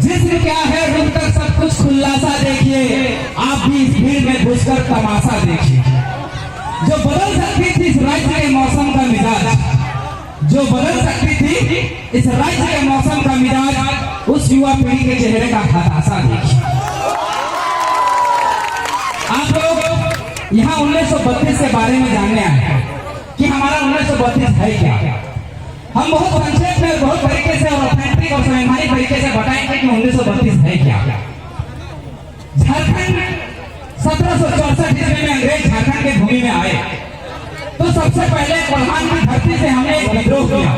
जिस्म क्या है रुक तक सब कुछ खुलासा देखिए, आप भी इस भीड़ में घुसकर तमाशा देखिए। जो बदल सकती थी इस राज्य के मौसम का मिजाज, जो बदल सकती थी इस राज्य के मौसम का मिजाज, उस युवा पीढ़ी के चेहरे का हताशा देखिए। आप लोग यहाँ 1932 के बारे में जानने आए हैं कि हमारा 1932 है क्या। हम बहुत संक्षेप में, बहुत तरीके से और ऑथेंटिक और संवैधानिक तरीके से बताएंगे कि 1932 है क्या। झारखंड 1764 ईस्वी में अंग्रेज झारखंड की भूमि में आए तो सबसे पहले प्रधान की धरती से हमने एक विद्रोह किया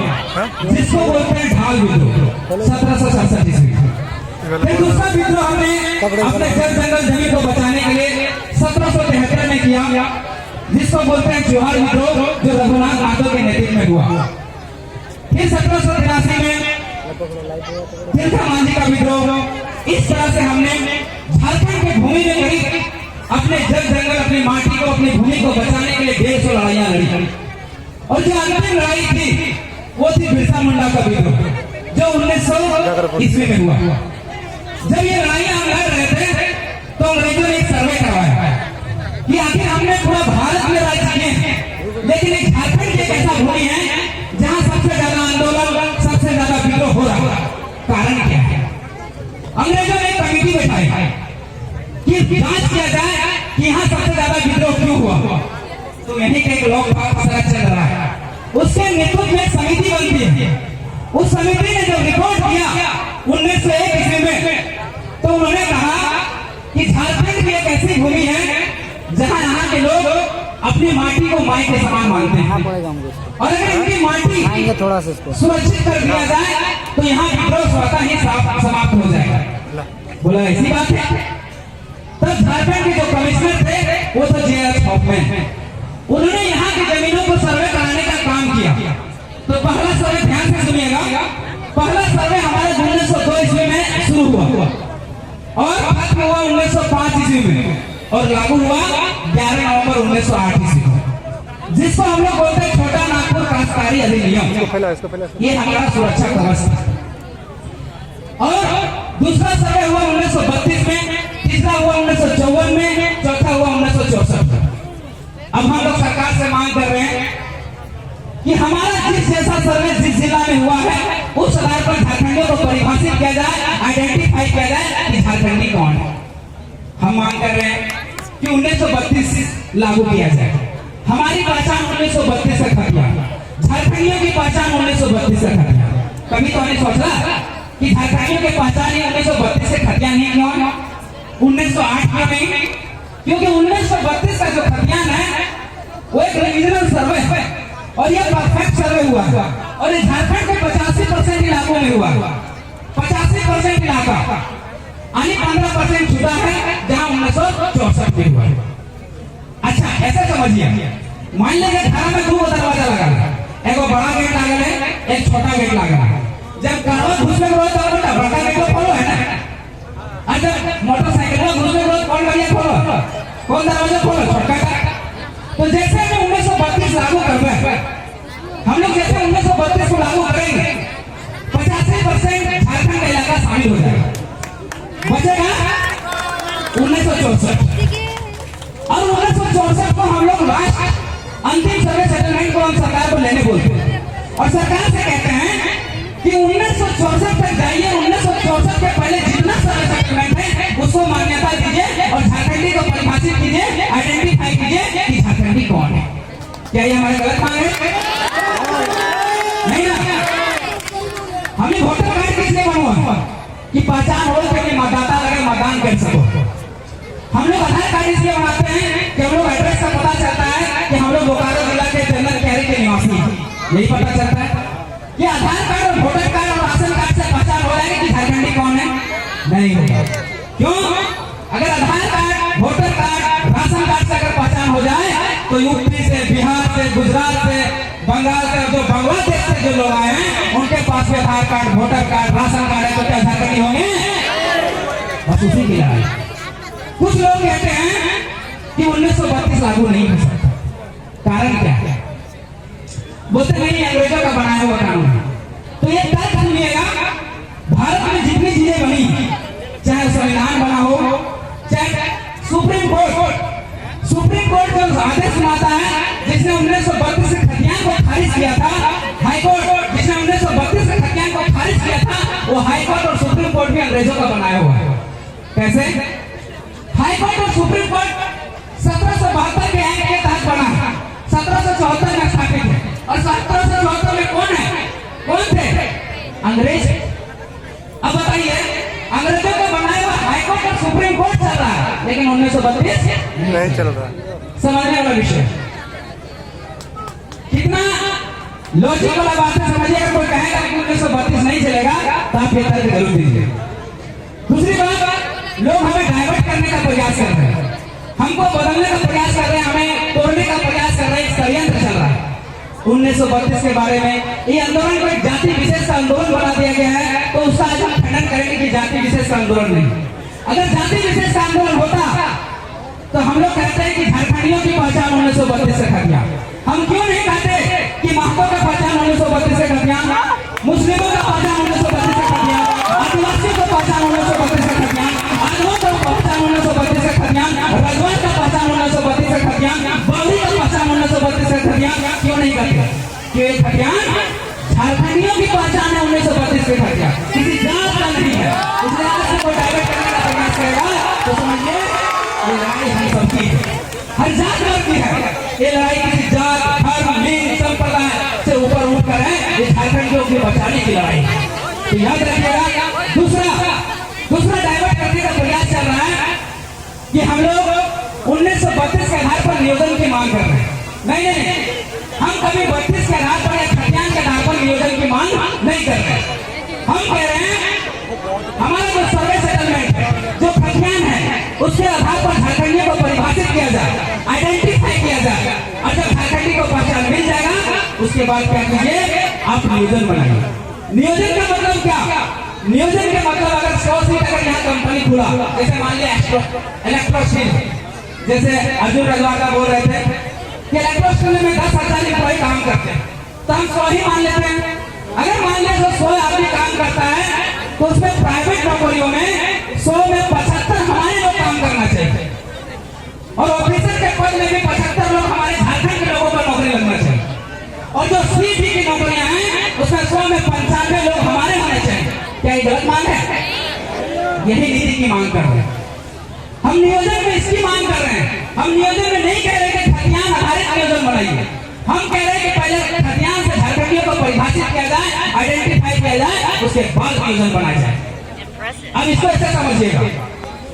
जिसको बोलते हैं ढाल विद्रोह 1767 ईस्वी। फिर दूसरा विद्रोह हमने अपने जल जंगल जमीन को बचाने के लिए 1773 में किया जिसको बोलते हैं जोहार विद्रोह, जो रघुनाथ माधव के नेतृत्व में हुआ। फिर 1783 में तिलका मांझी का विद्रोह। इस तरह से हमने झारखंड की भूमि में करीब अपने जल जंगल, अपनी माटी को, अपनी भूमि को बचाने के लिए 150 लड़ाइयां लड़ी। और जो अंतिम लड़ाई थी वो थी बिरसा मुंडा का विद्रोह जो 1900 ईस्वी में हुआ। जब ये लड़ाइयां हम लड़ रहे थे तो अंग्रेजों ने एक सर्वे करवाया कि आखिर हमने पूरा भारत में राज किए हैं, लेकिन एक झारखंड एक ऐसा भूमि है जहां सबसे ज्यादा आंदोलन, सबसे ज्यादा विद्रोह हो रहा है। कारण क्या है? अंग्रेजों ने एक कमेटी बैठाई कि जांच किया जाए कि यहाँ सबसे ज्यादा विद्रोह क्यों हुआ। तो यही के एक लोग पता चल रहा है, उसके नेतृत्व में समिति बनती है। उस समिति ने जब रिपोर्ट किया 1901 ईस्वी में तो उन्होंने कहा कि झारखंड की एक ऐसी भूमि है जहां यहाँ के लोग अपनी माटी को माई के समान मानते हैं और अगर इनकी माटी थोड़ा सा सुरक्षित कर दिया जाए तो यहाँ विद्रोह स्वतः ही समाप्त हो जाएगा। बोला ऐसी बात है। तब झारखंड के जो कमिश्नर थे वो तो जे.एस. हॉफमैन, उन्होंने यहाँ की जमीनों को सर्वे कराने का काम किया। तो पहला सर्वे ध्यान से सुनिएगा, पहला सर्वे हमारे 1902 ईस्वी में शुरू हुआ और खत्म हुआ 1905 ईस्वी में और लागू हुआ 11 नवंबर 1908 ईस्वी में, जिसको हम लोग बोलते हैं छोटा नागपुर काश्तकारी अधिनियम। ये हमारा सुरक्षा कवच था। और दूसरा सर्वे हुआ 1932 में, तीसरा हुआ 1954 में, चौथा हुआ 1964 में। अब हम लोग सरकार से मांग कर रहे हैं कि हमारा जिस जैसा सर्वे जिस जिला में हुआ है उस आधार पर झारखंडियों को परिभाषित किया जाए, आइडेंटिफाई किया जाए कि झारखंडी कौन है। हम मांग कर रहे हैं कि 1932 लागू किया जाए। हमारी पहचान 1932 से खतिया, झारखंडियों की पहचान 1932 से खतिया। कभी तो हमने सोचा कि झारखंडियों की पहचान 1932 से खतिया नहीं क्यों है, 1908 क्यों नहीं? क्योंकि 1932 का जो खतियान है वो एक रीजनल सर्वे है और ये परफेक्ट सर्वे हुआ और ये झारखंड के 85% इलाकों में हुआ। 85% इलाका यानी 15% छूटा है जहां 1964 में हुआ। अच्छा ऐसा समझिए, मान लीजिए थाना में 2 दरवाजा लगा है, एक बड़ा गेट लगा है, एक छोटा गेट लगा है। जब कार घुसने के बाद बड़ा गेट को खोलो है ना, अच्छा मोटरसाइकिल में घुसने के बाद कौन गाड़ी खोलो, कौन दरवाजा खोलो, छोटा का। तो जैसे हम 1932 लागू कर रहे हैं, हम लोग जैसे 1932 को लागू करेंगे 85% झारखंड का इलाका शामिल हो जाएगा, बचेगा 1964। और 1964 को हम लोग लास्ट अंतिम सर्वे सेटलमेंट को हम सरकार को लेने बोलते हैं और सरकार से कहते हैं कि 1964 तक जाइए, 1964 के पहले जितना सर्वे सेटलमेंट है उसको मान्यता दीजिए और झारखंडी को परिभाषित कीजिए, आइडेंटिफाई कीजिए कि झारखंडी कौन है। क्या ये हमारी गलत मांग है? नहीं ना। हमने वोटर कार्ड किसने बनवाया कि पहचान हो कि मतदाता लगे मतदान कर सको। हम लोग आधार कार्ड इसलिए बनाते हैं कि हम लोग एड्रेस का पता चलता है कि हम लोग बोकारो जिला के जनरल कैरी के निवासी हैं, यही पता चलता है। ये आधार कार्ड और वोटर कार्ड और राशन कार्ड से पहचान हो जाएगी कि झारखंडी कौन है? नहीं होगा। क्यों? अगर Aadhaar card, voter card, ration card से अगर पहचान हो जाए तो यूपी से, बिहार से, गुजरात से, बंगाल से, जो बांग्लादेश से जो लोग आए हैं उनके पास भी Aadhaar card, voter card, ration card है तो क्या झारखंडी होंगे? बस उसी की लड़ाई। कुछ लोग कहते हैं कि 1932 लागू नहीं हो सकता। कारण क्या है? बोलते नहीं अंग्रेजों का बनाया हुआ कानून है। तो ये तर्क सुनिएगा, भारत में जितनी चीजें बनी जिसने 1932 के खतियान को खारिज किया था, हाईकोर्ट जिसने 1932 के खतियान को खारिज किया था, वो हाईकोर्ट और सुप्रीम कोर्ट भी अंग्रेजों का बनाया हुआ है। कैसे? हाईकोर्ट और सुप्रीम कोर्ट 1772 के एक्ट के तहत बना है, 1774 में स्थापित है। और 1774 में कौन थे? अंग्रेज। अब बताइए, अंग्रेजों का बनाया हुआ हाईकोर्ट और सुप्रीम कोर्ट चल रहा है, लेकिन 1932 नहीं चल रहा। समझने वाला विषय कितना लॉजिक वाला बात है, समझिएगा। कोई कहेगा कि 1932 नहीं चलेगा तो आप ये तर्क जरूर दीजिए। दूसरी बात, लोग हमें डाइवर्ट करने का प्रयास कर रहे हैं, हमको बदलने का प्रयास कर रहे हैं, हमें तोड़ने का प्रयास कर रहे हैं। षड्यंत्र चल रहा है 1932 के बारे में। ये आंदोलन को एक जाति विशेष का आंदोलन बना दिया गया है, तो उसका आज हम खंडन करेंगे कि जाति विशेष का आंदोलन नहीं। अगर जाति विशेष का आंदोलन होता तो हम लोग कहते हैं कि झारखंडियों की पहचान 1932 से खतियान। हम क्यों नहीं कहते कि महतो का पहचान 1932 से खतियान, मुस्लिमों का पहचान 1932 से खतियान, आदिवासियों का पहचान 1932 से खतियान, आदिवासियों का पहचान 1932 से खतियान, रजवान का पहचान 1932 से खतियान, बौद्धी का पहचान 1932 से खतियान क्यों नहीं करते? कि खतियान झारखंडियों की पहचान है 1932 से खतियान, किसी जात का नहीं है। इसलिए अगर कोई डाइवर्ट करने का प्रयास करेगा तो समझिए ये लड़ाई हम सबकी है, हर जात की है। ये लड़ाई किसी जात, धर्म, लिंग, संप्रदाय से ऊपर उठकर है, ये झारखंडियों की बचाने की लड़ाई है। तो याद रखिएगा। दूसरा डाइवर्ट करने का प्रयास चल रहा है कि हम लोग 1932 के आधार पर नियोजन की मांग कर रहे हैं। नहीं, हम कभी 32 के आधार पर या खतियान के आधार पर नियोजन की मांग नहीं कर रहे। हम कह रहे हैं हमारा जो सर्वे सेटलमेंट है, जो खतियान है, उसके आधार पर झारखंडियों को परिभाषित किया जाए, आइडेंटिफाई किया जाए, और जब झारखंडी को पहचान मिल जाएगा उसके बाद क्या कीजिए, आप नियोजन बनाइए। नियोजन का मतलब क्या? नियोजन के मतलब अगर 100 सीट अगर यहाँ कंपनी खुला, जैसे मान लिया इलेक्ट्रोस्टील, जैसे अर्जुन रजवाड़ा बोल रहे थे कि इलेक्ट्रोस्टील में 10,000 एम्प्लॉय काम करते हैं, तो हम 100 ही मान लेते हैं। अगर मान लिया 100 आदमी काम करता है तो उसमें प्राइवेट नौकरियों में 100 में 75 हमारे लोग काम करना चाहिए, और ऑफिसर के पद में भी 75 लोग हमारे झारखंड के लोगों पर नौकरी लगना चाहिए, और जो सीधी की नौकरियां हैं उसमें 100 में 95 लोग हमारे होने चाहिए। क्या ये गलत मांग है? यही नीति की मांग कर रहे हैं हम। नियोजन में इसकी मांग कर रहे हैं। हम नियोजन में नहीं कह रहे कि खतियान आधारित नियोजन बनाइए, हम कह रहे हैं कि पहले खतियान से झारखंडियों को परिभाषित किया जाए, आइडेंटिफाई किया जाए, उसके बाद नियोजन बनाया जाए। अब इसको ऐसे समझिएगा,